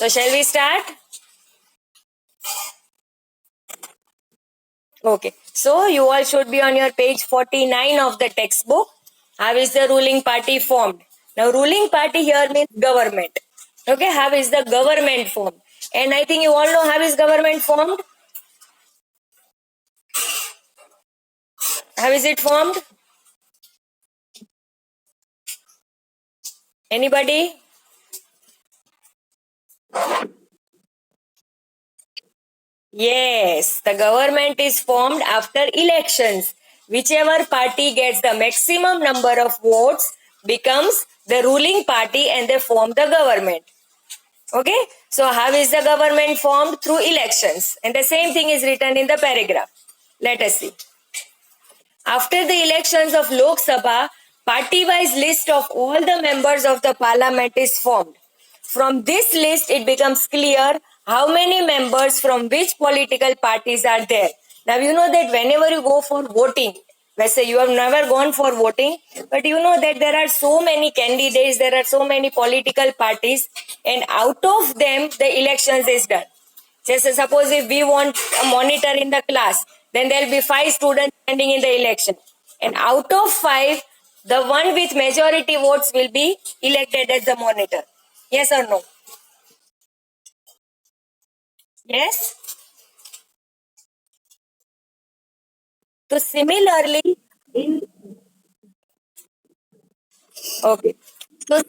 So shall we start? Okay. So you all should be on your page 49 of the textbook. How is the ruling party formed? Now ruling party here means government. Okay. How is the government formed? And I think you all know how is government formed? How is it formed? Anybody? Yes, the government is formed after elections. Whichever party gets the maximum number of votes becomes the ruling party and they form the government. Okay, so how is the government formed? Through elections. And the same thing is written in the paragraph. Let us see. After the elections of Lok Sabha, party-wise list of all the members of the parliament is formed. From this list, it becomes clear how many members from which political parties are there. Now, you know that whenever you go for voting, let's say you have never gone for voting, but you know that there are so many candidates, there are so many political parties, and out of them, the elections is done. Just suppose if we want a monitor in the class, then there will be 5 students standing in the election. And out of 5, the one with majority votes will be elected as the monitor. Yes or no? Yes? So similarly, in okay. So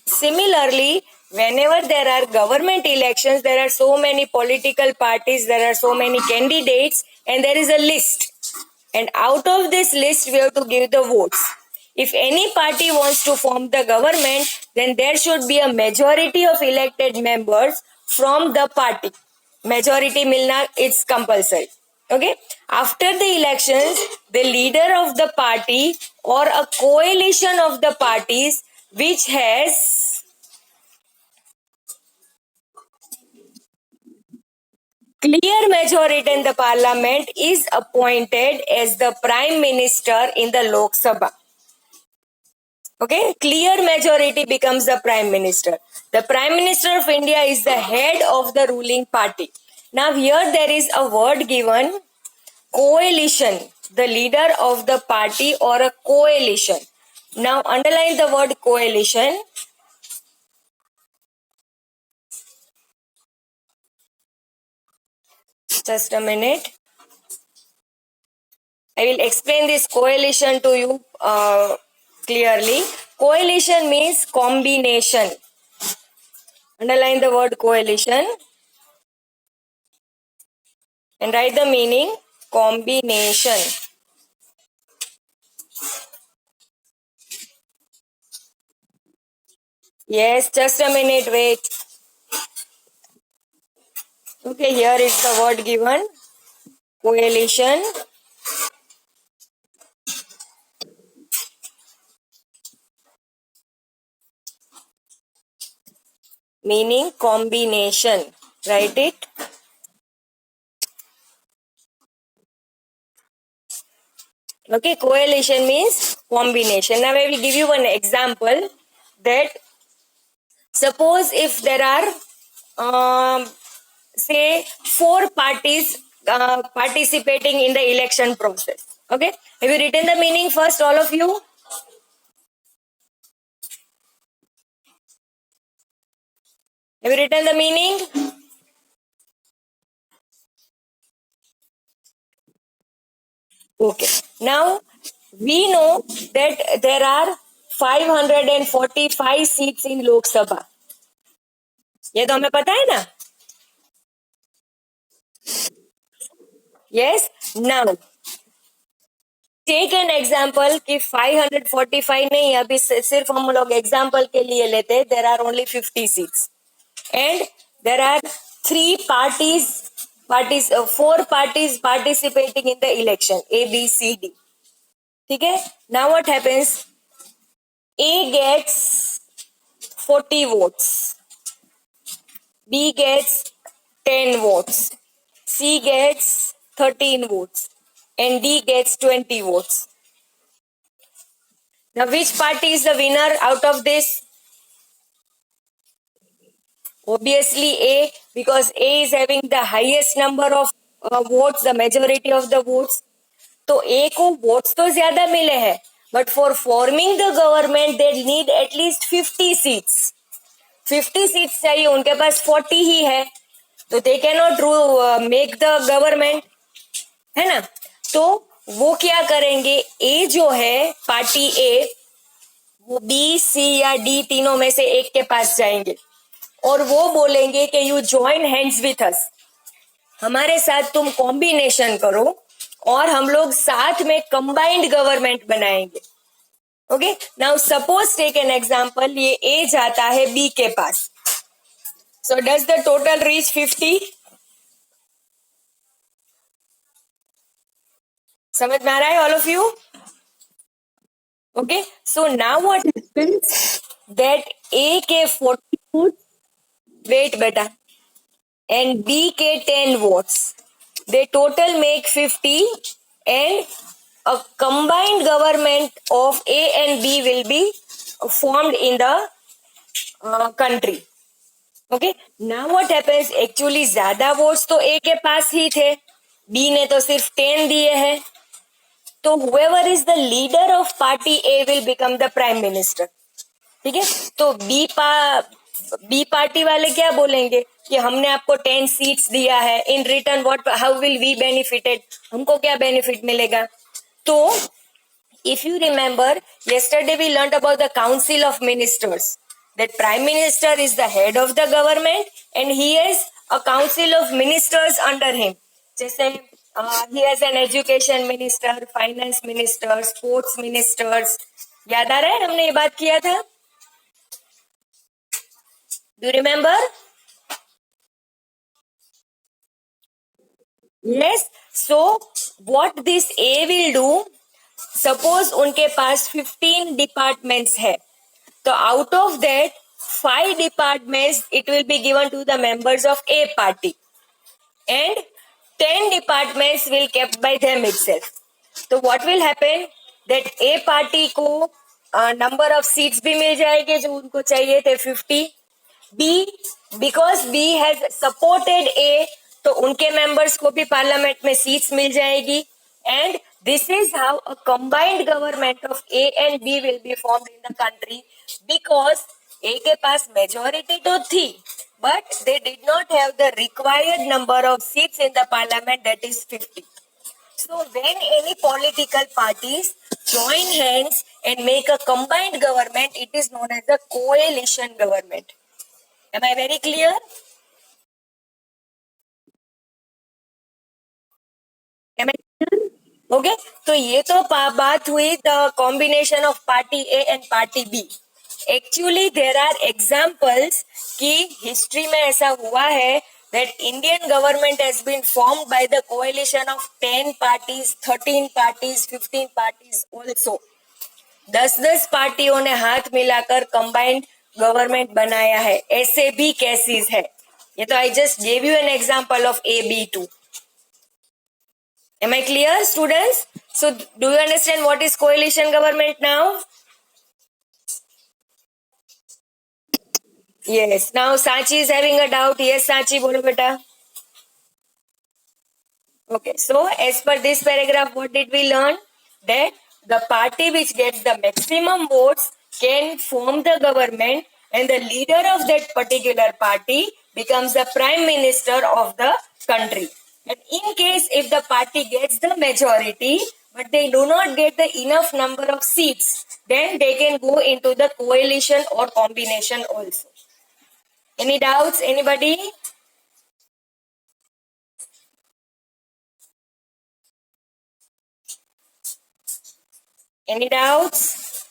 similarly, whenever there are government elections, there are so many political parties, there are so many candidates, and there is a list. And out of this list, we have to give the votes. If any party wants to form the government, then there should be a majority of elected members from the party. Majority milna, it's compulsory. Okay. After the elections, the leader of the party or a coalition of the parties which has clear majority in the parliament is appointed as the prime minister in the Lok Sabha. Okay, clear majority becomes the prime minister. The prime minister of India is the head of the ruling party. Now here there is a word given, coalition, the leader of the party or a coalition. Now underline the word coalition. Just a minute. I will explain this coalition to you clearly. Coalition means combination. Underline the word coalition and write the meaning, combination. Yes, just a minute, wait. Okay, here is the word given, coalition. Meaning combination. Write it. Okay, coalition means combination. Now I will give you one example that suppose if there are say 4 parties participating in the election process. Okay, have you written the meaning first, all of you? Have you written the meaning? Okay. Now we know that there are 545 seats in Lok Sabha. ये तो हमें पता है ना? Yes. Now take an example कि 545 नहीं, अभी सिर्फ हम लोग एग्जाम्पल के लिए लेते हैं. There are only 50 seats and there are 4 parties participating in the election, A, B, C, D. ठीक है. Now what happens? A gets 40 votes, B gets 10 votes, C gets 13 votes, and D gets 20 votes. Now, which party is the winner out of this? Obviously A, because A is having the highest number of votes, the majority of the votes. तो A को votes तो ज्यादा मिले हैं, but for forming the government they need at least 50 seats. 50 seats चाहिए, उनके पास 40 ही है, तो they cannot make the government, है ना. तो वो क्या करेंगे, A जो है पार्टी A, वो B, C या D तीनों में से एक के पास जाएंगे और वो बोलेंगे कि you join hands with us, हमारे साथ तुम कॉम्बिनेशन करो और हम लोग साथ में कंबाइंड गवर्नमेंट बनाएंगे. Okay, now suppose take an example, ये ए जाता है बी के पास, so does the total reach 50? समझ में आ रहा है all of you? Okay, so now what happens that A के 40 वोट, वेट बेटा, and B के 10 votes, they total make 50 and a combined government of A and B will be formed in the country. Okay, now what happens, actually ज्यादा votes तो A के पास ही थे, B ने तो सिर्फ 10 दिए हैं, तो whoever is the leader of party A will become the prime minister. ठीक है, तो बी पार्टी वाले क्या बोलेंगे कि हमने आपको 10 सीट्स दिया है, in return what, how will we benefited, हमको क्या बेनिफिट मिलेगा. तो if you remember, yesterday we learned about the council of ministers, that prime minister is the head of the government and he has a council of ministers under him. जैसे he has an education minister, finance minister, sports ministers. याद आ रहा है, हमने ये बात किया था. Do you remember? Yes. So what this A will do, suppose उनके पास 15 departments है, तो out of that 5 departments it will be given to the members of A party and 10 departments will kept by them itself. तो what will happen, that A party को number of seats भी मिल जाएंगे जो उनको चाहिए थे 50. B, because B has supported A, तो उनके members को भी पार्लियामेंट में सीट्स मिल जाएगी, and this is how a combined government of A and B will be formed in the country, because A के पास majority तो थी, but they did not have the required number of seats in the parliament, that is 50. So when any political parties join hands and make a combined government, it is known as a coalition government. Am I very clear? Am I clear? Okay. तो ये तो बात हुई the combination of party A and party B. Actually there are examples कि history में ऐसा हुआ है that Indian government has been formed by the coalition of 10 parties, 13 parties, 15 parties also. 10-10 पार्टियों ने हाथ मिलाकर कंबाइंड गवर्नमेंट बनाया है, ऐसे भी केसेस है. ये तो I just gave you an example of AB2. Am I clear, students? So do you understand what is coalition government now? Yes. Now Sachi is having a doubt. Yes, Sachi, bolo beta. Okay. So as per this paragraph, what did we learn? That the party which gets the maximum votes can form the government and the leader of that particular party becomes the prime minister of the country. And in case if the party gets the majority but they do not get the enough number of seats, then they can go into the coalition or combination also. Any doubts? Anybody? Any doubts?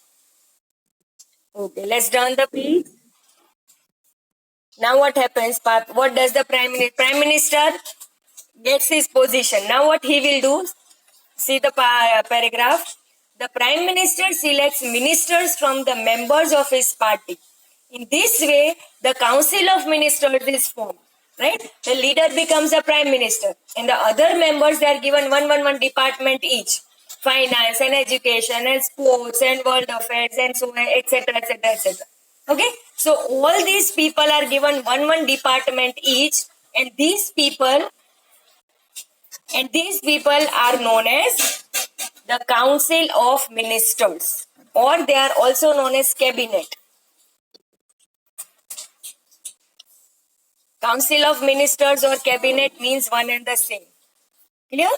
Okay, let's turn the page. Now what happens? What does the prime minister gets his position? Now what he will do? See the paragraph. The prime minister selects ministers from the members of his party. In this way, the council of ministers is formed. Right? The leader becomes a prime minister, and the other members they are given one department each. Finance and education and sports and world affairs and so on, etc., etc., etc. Okay, so all these people are given one department each, and these people are known as the Council of Ministers, or they are also known as Cabinet. Council of Ministers or Cabinet means one and the same. Clear?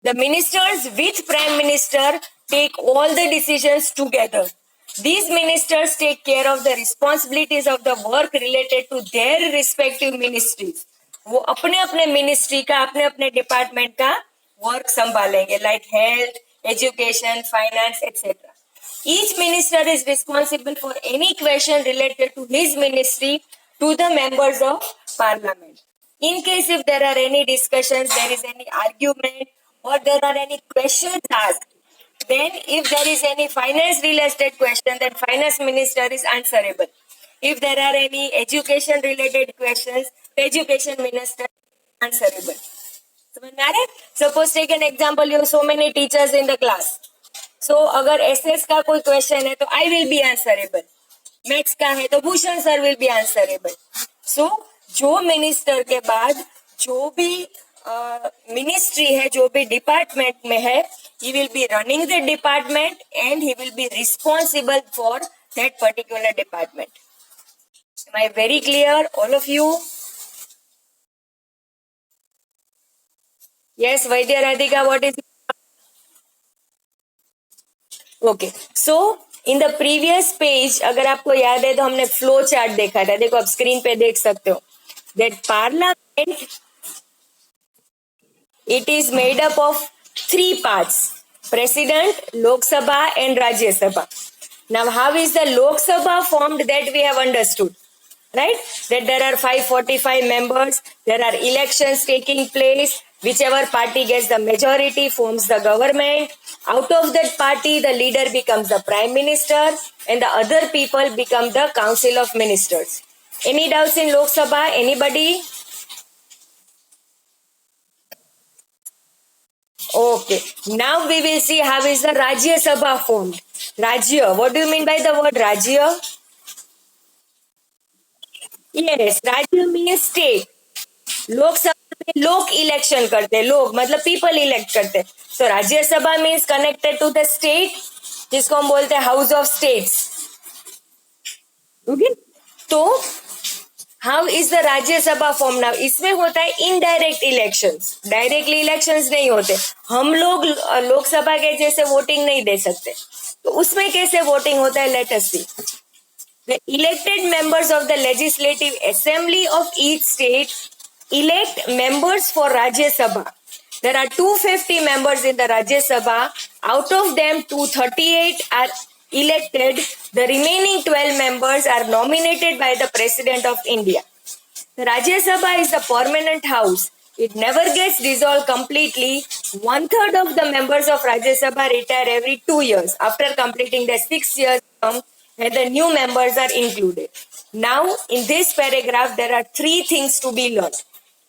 The ministers with Prime Minister take all the decisions together. These ministers take care of the responsibilities of the work related to their respective ministries. वो अपने अपने ministry का अपने अपने department का work संभालेंगे, like health, education, finance, etcetera. Each minister is responsible for any question related to his ministry to the members of parliament. In case if there are any discussions, there is any argument, or there are any questions asked, then if there is any finance related question, then finance minister is answerable. If there are any education related questions, the education minister is answerable. समझ में आ रहा है? Suppose take an example, you have so many teachers in the class. So अगर SS का कोई question है तो I will be answerable, maths का है तो Bhushan sir will be answerable. So जो मिनिस्टर के बाद जो भी मिनिस्ट्री है, जो भी डिपार्टमेंट में है, he will be running the department and he will be responsible for that particular department. Am I very clear, all of you? Yes, Vaidya Radhika, what is? Okay, so in the previous page, अगर आपको याद है तो हमने flow chart देखा था. देखो आप स्क्रीन पे देख सकते हो. That parliament, it is made up of three parts: President, Lok Sabha and Rajya Sabha. Now, how is the Lok Sabha formed? That we have understood, right? That there are 545 members, there are elections taking place, whichever party gets the majority forms the government. Out of that party, the leader becomes the prime minister and the other people become the council of ministers. Any doubts in Lok Sabha? Anybody? Okay, now we will see how is the Rajya Sabha formed. Rajya, what do you mean by the word Rajya? Yes, Rajya means state. Lok Sabha में लोग election करते हैं, लोग मतलब people elect करते हैं. So Rajya Sabha means connected to the state, जिसको हम बोलते हैं हाउस ऑफ स्टेट्स. ओके, तो how is the Rajya Sabha form now? इसमें होता है इनडायरेक्ट इलेक्शंस, डायरेक्टली इलेक्शंस नहीं होते. हम लोग लोकसभा के जैसे वोटिंग नहीं दे सकते, तो उसमें कैसे वोटिंग होता है? Let us see. The elected members of the legislative assembly of each state elect members for Rajya Sabha. There are 250 members in the Rajya Sabha. Out of them, 238 are elected. The remaining 12 members are nominated by the President of India. The Rajya Sabha is the permanent house. It never gets dissolved completely. 1/3 of the members of Rajya Sabha retire every 2 years after completing their 6-year term, and the new members are included. Now, in this paragraph, there are 3 things to be learned.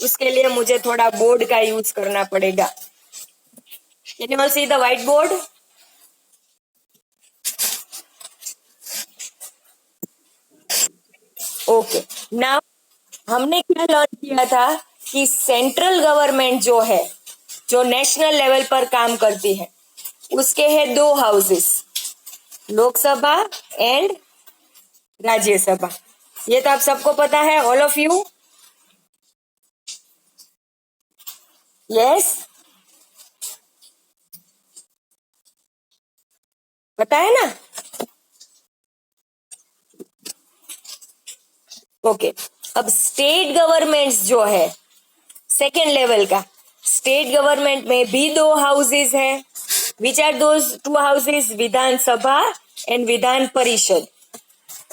उसके लिए मुझे थोड़ा board का use करना पड़ेगा. Can you all see the white board? Okay. Now, हमने क्या learn किया था कि सेंट्रल गवर्नमेंट जो है, जो नेशनल लेवल पर काम करती है, उसके है 2 हाउसेस, लोकसभा एंड राज्यसभा. ये तो आप सबको पता है, ऑल ऑफ यू. यस, पता है ना? ओके, अब स्टेट गवर्नमेंट जो है सेकेंड लेवल का, स्टेट गवर्नमेंट में भी 2 हाउसेस है. Which are those 2 houses? Vidhan Sabha and Vidhan Parishad.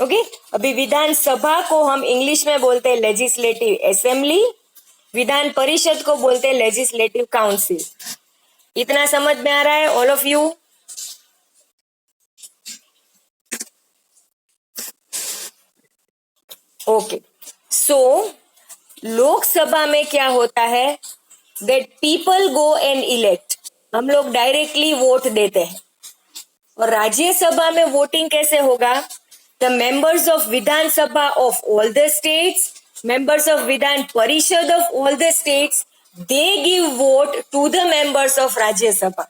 Okay, अभी विधानसभा को हम इंग्लिश में बोलते हैं लेजिस्लेटिव असेंबली, विधान परिषद को बोलते हैं लेजिस्लेटिव काउंसिल. इतना समझ में आ रहा है ऑल ऑफ यू? ओके, सो लोकसभा में क्या होता है? That people go and elect. हम लोग डायरेक्टली वोट देते हैं. और राज्यसभा में वोटिंग कैसे होगा? The members of Vidhan Sabha of all the states, members of Vidhan Parishad of all the states, they give vote to the members of Rajya Sabha.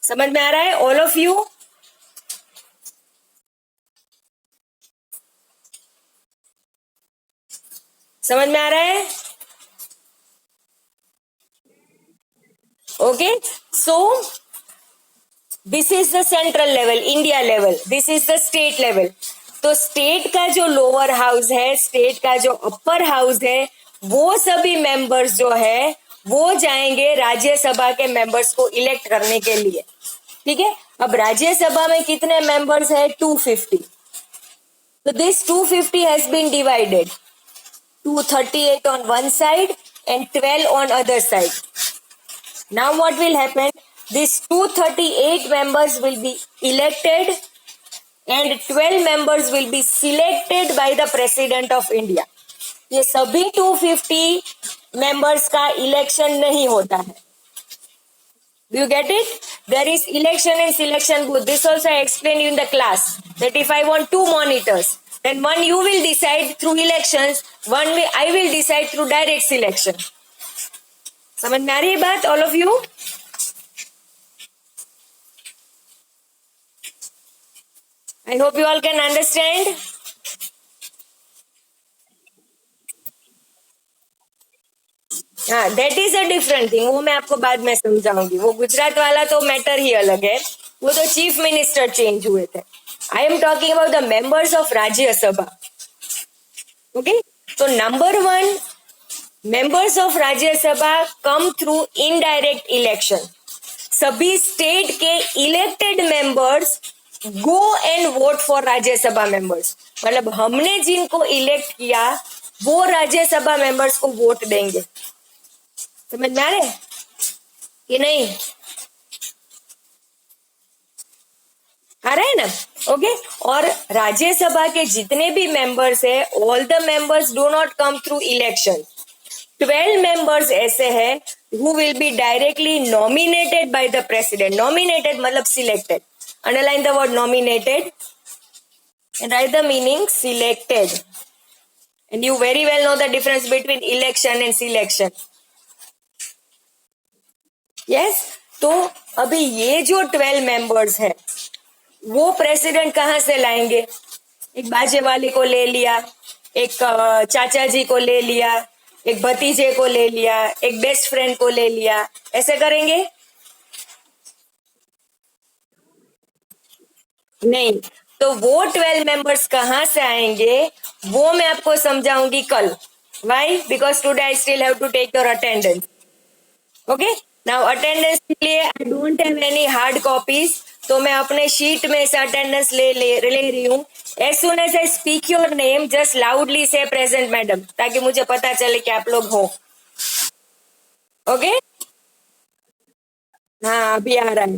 समझ में आ रहा है ऑल ऑफ यू? समझ में आ रहा है? Okay, so this is the central level, India level, this is the state level. तो स्टेट का जो लोअर हाउस है, स्टेट का जो अपर हाउस है, वो सभी मेंबर्स जो है वो जाएंगे राज्यसभा के मेंबर्स को इलेक्ट करने के लिए. ठीक है, अब राज्यसभा में कितने मेंबर्स है? 250. तो this 250 has been divided, 238 on one side and 12 on other side. Now what will happen? These 238 members will be elected and 12 members will be selected by the President of India. ये सभी 250 members का election नहीं होता है. Do you get it? There is election and selection booth. This also I explained you in the class that if I want 2 monitors, then one you will decide through elections, one I will decide through direct selection. समझ में आ रही है बात all of you? I hope you all can understand. हाँ, that is a different thing. वो मैं आपको बाद में समझाऊंगी. वो गुजरात वाला तो मैटर ही अलग है. वो तो चीफ मिनिस्टर चेंज हुए थे. I am talking about the members of Rajya Sabha. Okay, तो number 1, members of Rajya Sabha come through indirect election. सभी स्टेट के elected members go and vote for Rajya Sabha members. मतलब हमने जिनको इलेक्ट किया वो राज्यसभा मेंबर्स को वोट देंगे. समझ में आ रहे कि नहीं? आ रहा है ना? ओके, और राज्यसभा के जितने भी मेंबर्स है, all the members do not come through election. 12 members ऐसे हैं who will be directly nominated by the president. Nominated मतलब selected. Underline the word nominated and write the meaning selected. And you very well know the difference between election and selection. Yes? तो अभी ये जो 12 members है वो president कहाँ से लाएंगे? एक बाजे वाले को ले लिया, एक चाचा जी को ले लिया, एक भतीजे को ले लिया, एक बेस्ट फ्रेंड को ले लिया. ऐसे करेंगे? नहीं. तो वो 12 मेंबर्स कहाँ से आएंगे वो मैं आपको समझाऊंगी कल. Why? Because today I still have to take your attendance. Okay? Now attendance के लिए I don't have any hard copies. तो मैं अपने शीट में से अटेंडेंस ले रही हूँ. As soon as I speak your name, just loudly say present madam, ताकि मुझे पता चले कि आप लोग हो. ओके? हाँ, अभी आ रहा है.